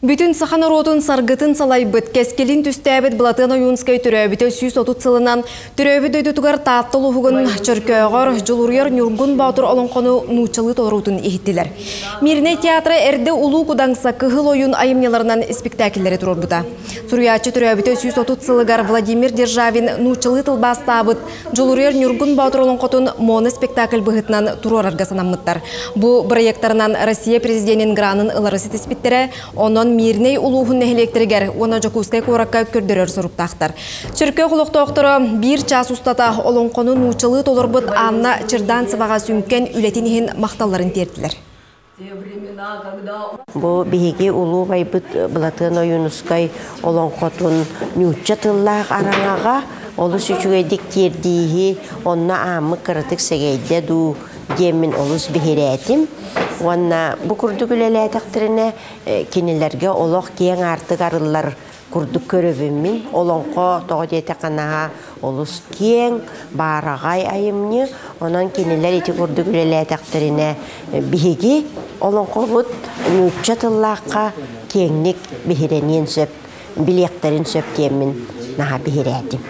Bütün сахан оротун саргытын салайбыт, кескелин түстәбіт Блатын ойунскай түрәбіті 130 сылынан түрәбіт өйдітігар таттыл ұхығын чөркөғар, жылурьер нүргін баутыр олонқону нучалы торутын ехеттілер. Мирне театры әрді улу кудаңса кығыл ойын айымнеларынан спектаклері тұрор бұта. Суруячы түрәбіті 130 сылыгар Владимир Державин нучалы тылбастабыт, жылурьер нүргін баутыр олонқотун моны спектакль бұғытынан тұрор аргасанаммыттар. Бұ проекттарынан Россия президентин гранын ыларысы теспиттері, онон мирней улуғын нәхелектірігер, оны жакускай қораққа көрдірер сұрыптақтар. Чүркі құлықты оқтыры бір час ұстата олонқоны нучылы толырбыт анна чырдан сываға сүнкен үлетінген мақталарын тертілер. Бұл бігеге улу ғайбыт Блатын ойынускай олонқотын нюча тыллақ араңаға олыс үшігейдік тердейі, онна амы қырытық сегейді ду демін олыс бігеретім. Онна bu kurduk ülele takdirine kinilerge olaq kiyen artık arılar kurduk körübümün olonko toğdete kanağa olus kiyen baragay ayımını onan kiniler iti kurduk ülele takdirine bihigi olonko bud nüçatıllıqqa kiyenlik bihirenin söp bileklerin söp demin naha bihiredim.